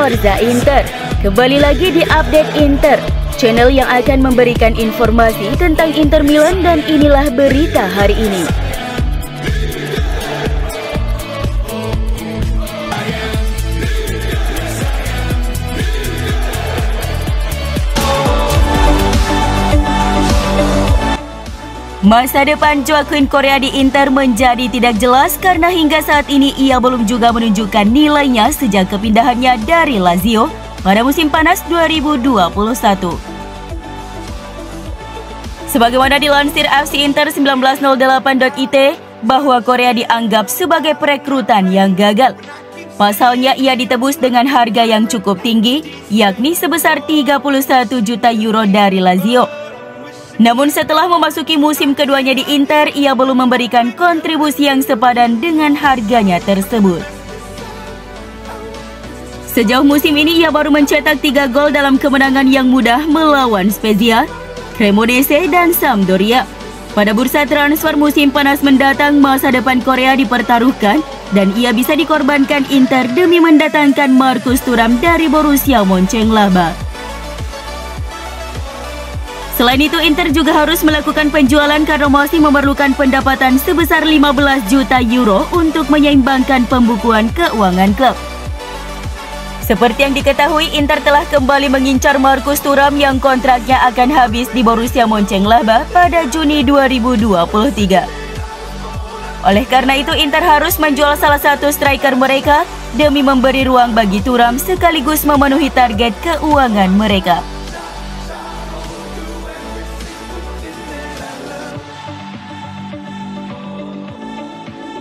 Forza Inter. Kembali lagi di Update Inter, channel yang akan memberikan informasi tentang Inter Milan, dan inilah berita hari ini. Masa depan Joaquin Correa di Inter menjadi tidak jelas karena hingga saat ini ia belum juga menunjukkan nilainya sejak kepindahannya dari Lazio pada musim panas 2021. Sebagaimana dilansir FC Inter 1908.it bahwa Correa dianggap sebagai perekrutan yang gagal. Pasalnya ia ditebus dengan harga yang cukup tinggi, yakni sebesar 31 juta euro dari Lazio. Namun setelah memasuki musim keduanya di Inter, ia belum memberikan kontribusi yang sepadan dengan harganya tersebut. Sejauh musim ini ia baru mencetak 3 gol dalam kemenangan yang mudah melawan Spezia, Cremonese, dan Sampdoria. Pada bursa transfer musim panas mendatang, masa depan Correa dipertaruhkan dan ia bisa dikorbankan Inter demi mendatangkan Marcus Thuram dari Borussia Mönchengladbach. Selain itu, Inter juga harus melakukan penjualan karena masih memerlukan pendapatan sebesar 15 juta euro untuk menyeimbangkan pembukuan keuangan klub. Seperti yang diketahui, Inter telah kembali mengincar Marcus Thuram yang kontraknya akan habis di Borussia Mönchengladbach pada Juni 2023. Oleh karena itu, Inter harus menjual salah satu striker mereka demi memberi ruang bagi Thuram sekaligus memenuhi target keuangan mereka.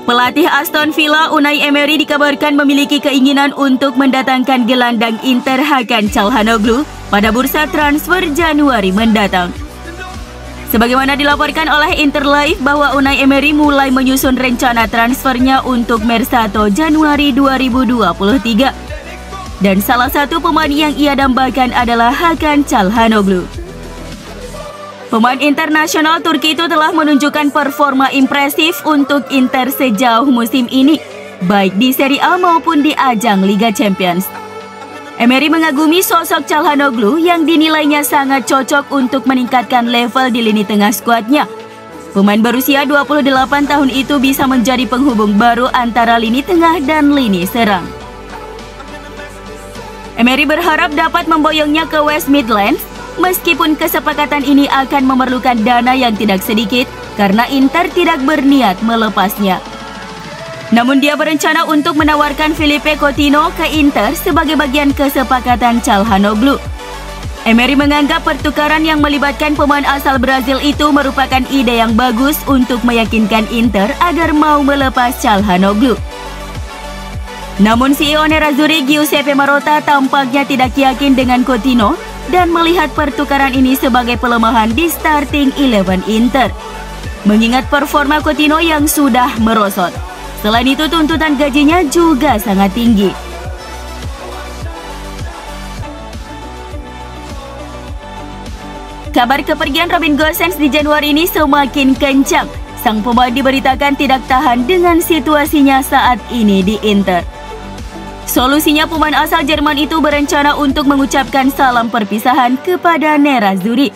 Pelatih Aston Villa Unai Emery dikabarkan memiliki keinginan untuk mendatangkan gelandang Inter Hakan Çalhanoğlu pada bursa transfer Januari mendatang. Sebagaimana dilaporkan oleh Interlife bahwa Unai Emery mulai menyusun rencana transfernya untuk Mercato Januari 2023. Dan salah satu pemain yang ia dambakan adalah Hakan Çalhanoğlu. Pemain internasional Turki itu telah menunjukkan performa impresif untuk Inter sejauh musim ini, baik di Serie A maupun di ajang Liga Champions. Emery mengagumi sosok Çalhanoğlu yang dinilainya sangat cocok untuk meningkatkan level di lini tengah skuadnya. Pemain berusia 28 tahun itu bisa menjadi penghubung baru antara lini tengah dan lini serang. Emery berharap dapat memboyongnya ke West Midlands. Meskipun kesepakatan ini akan memerlukan dana yang tidak sedikit karena Inter tidak berniat melepasnya. Namun dia berencana untuk menawarkan Philippe Coutinho ke Inter sebagai bagian kesepakatan Çalhanoğlu. Emery menganggap pertukaran yang melibatkan pemain asal Brazil itu merupakan ide yang bagus untuk meyakinkan Inter agar mau melepas Çalhanoğlu. Namun CEO Nerazzurri Giuseppe Marotta tampaknya tidak yakin dengan Coutinho dan melihat pertukaran ini sebagai pelemahan di starting 11 Inter, mengingat performa Coutinho yang sudah merosot. Selain itu, tuntutan gajinya juga sangat tinggi. Kabar kepergian Robin Gosens di Januari ini semakin kencang. Sang pemain diberitakan tidak tahan dengan situasinya saat ini di Inter. Solusinya, pemain asal Jerman itu berencana untuk mengucapkan salam perpisahan kepada Nerazzurri.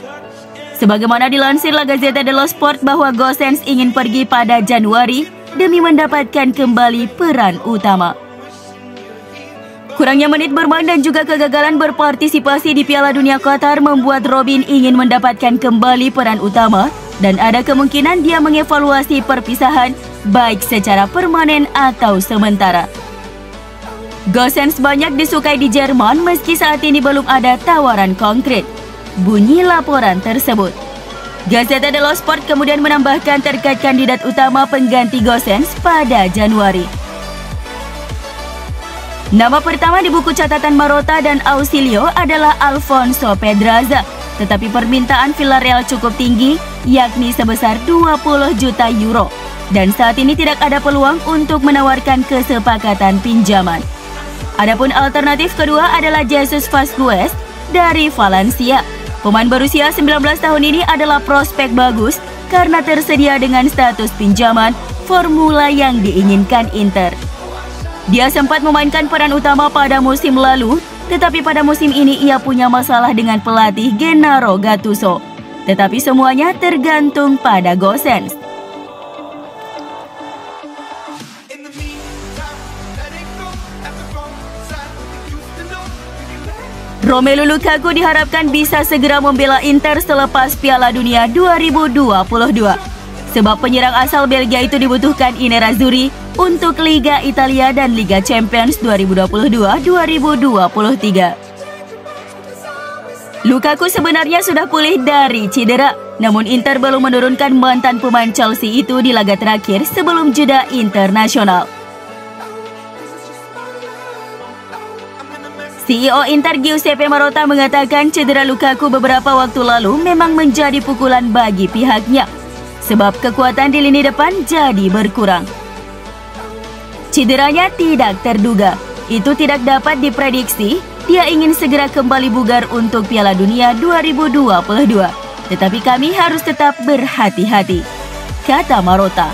Sebagaimana dilansir La Gazzetta dello Sport bahwa Gosens ingin pergi pada Januari demi mendapatkan kembali peran utama. Kurangnya menit bermain dan juga kegagalan berpartisipasi di Piala Dunia Qatar membuat Robin ingin mendapatkan kembali peran utama dan ada kemungkinan dia mengevaluasi perpisahan baik secara permanen atau sementara. Gosens banyak disukai di Jerman meski saat ini belum ada tawaran konkret, bunyi laporan tersebut. Gazzetta dello Sport kemudian menambahkan terkait kandidat utama pengganti Gosens pada Januari. Nama pertama di buku catatan Marotta dan Ausilio adalah Alfonso Pedraza, tetapi permintaan Villarreal cukup tinggi, yakni sebesar 20 juta euro. Dan saat ini tidak ada peluang untuk menawarkan kesepakatan pinjaman. Adapun alternatif kedua adalah Jesus Vazquez dari Valencia. Pemain berusia 19 tahun ini adalah prospek bagus karena tersedia dengan status pinjaman formula yang diinginkan Inter. Dia sempat memainkan peran utama pada musim lalu tetapi pada musim ini ia punya masalah dengan pelatih Gennaro Gattuso. Tetapi semuanya tergantung pada Gosens. Romelu Lukaku diharapkan bisa segera membela Inter selepas Piala Dunia 2022. Sebab penyerang asal Belgia itu dibutuhkan i Nerazzurri untuk Liga Italia dan Liga Champions 2022-2023. Lukaku sebenarnya sudah pulih dari cedera, namun Inter belum menurunkan mantan pemain Chelsea itu di laga terakhir sebelum jeda internasional. CEO Inter Giuseppe Marotta mengatakan cedera Lukaku beberapa waktu lalu memang menjadi pukulan bagi pihaknya, sebab kekuatan di lini depan jadi berkurang. Cederanya tidak terduga, itu tidak dapat diprediksi. Dia ingin segera kembali bugar untuk Piala Dunia 2022, tetapi kami harus tetap berhati-hati, kata Marotta.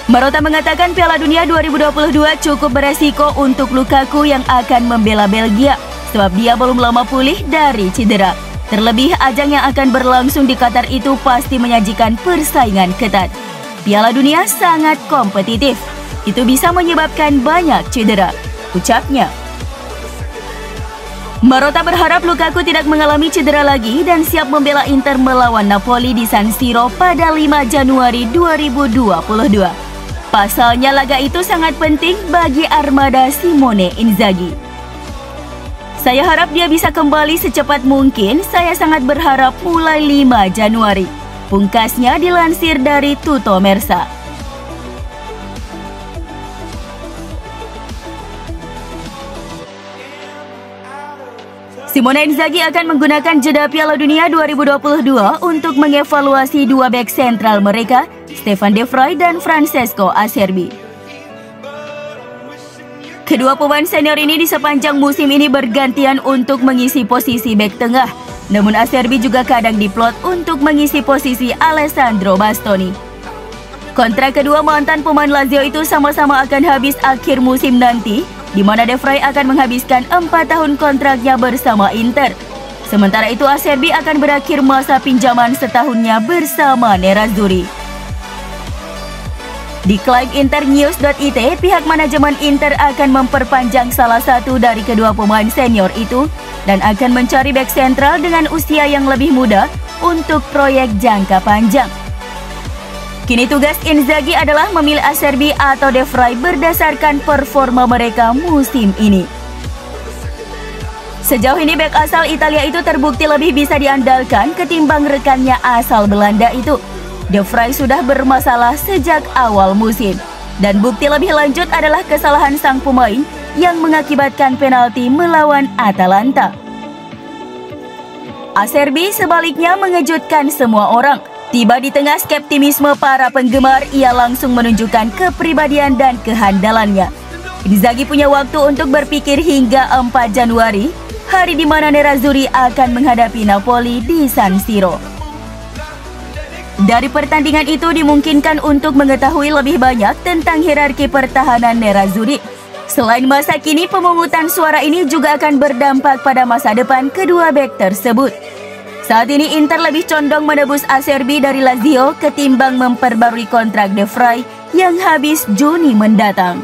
Marotta mengatakan Piala Dunia 2022 cukup beresiko untuk Lukaku yang akan membela Belgia, sebab dia belum lama pulih dari cedera. Terlebih ajang yang akan berlangsung di Qatar itu pasti menyajikan persaingan ketat. Piala Dunia sangat kompetitif, itu bisa menyebabkan banyak cedera, ucapnya. Marotta berharap Lukaku tidak mengalami cedera lagi dan siap membela Inter melawan Napoli di San Siro pada 5 Januari 2022. Pasalnya laga itu sangat penting bagi armada Simone Inzaghi. Saya harap dia bisa kembali secepat mungkin. Saya sangat berharap mulai 5 Januari. Pungkasnya dilansir dari Tutto Mersa. Simone Inzaghi akan menggunakan jeda Piala Dunia 2022 untuk mengevaluasi dua bek sentral mereka, Stefan De Vrij dan Francesco Acerbi. Kedua pemain senior ini di sepanjang musim ini bergantian untuk mengisi posisi bek tengah, namun Acerbi juga kadang diplot untuk mengisi posisi Alessandro Bastoni. Kontrak kedua mantan pemain Lazio itu sama-sama akan habis akhir musim nanti, di mana De Vrij akan menghabiskan 4 tahun kontraknya bersama Inter. Sementara itu Acerbi akan berakhir masa pinjaman setahunnya bersama Nerazzurri. Diklaim internews.it, pihak manajemen Inter akan memperpanjang salah satu dari kedua pemain senior itu dan akan mencari bek sentral dengan usia yang lebih muda untuk proyek jangka panjang. Kini tugas Inzaghi adalah memilih Acerbi atau De Vrij berdasarkan performa mereka musim ini. Sejauh ini bek asal Italia itu terbukti lebih bisa diandalkan ketimbang rekannya asal Belanda itu. De Vrij sudah bermasalah sejak awal musim, dan bukti lebih lanjut adalah kesalahan sang pemain yang mengakibatkan penalti melawan Atalanta. Acerbi sebaliknya mengejutkan semua orang. Tiba di tengah skeptisisme para penggemar, ia langsung menunjukkan kepribadian dan kehandalannya. Inzaghi punya waktu untuk berpikir hingga 4 Januari, hari di mana Nerazzurri akan menghadapi Napoli di San Siro. Dari pertandingan itu dimungkinkan untuk mengetahui lebih banyak tentang hierarki pertahanan Nerazzurri. Selain masa kini, pemungutan suara ini juga akan berdampak pada masa depan kedua bek tersebut. Saat ini Inter lebih condong menebus Acerbi dari Lazio ketimbang memperbarui kontrak De Vrij yang habis Juni mendatang.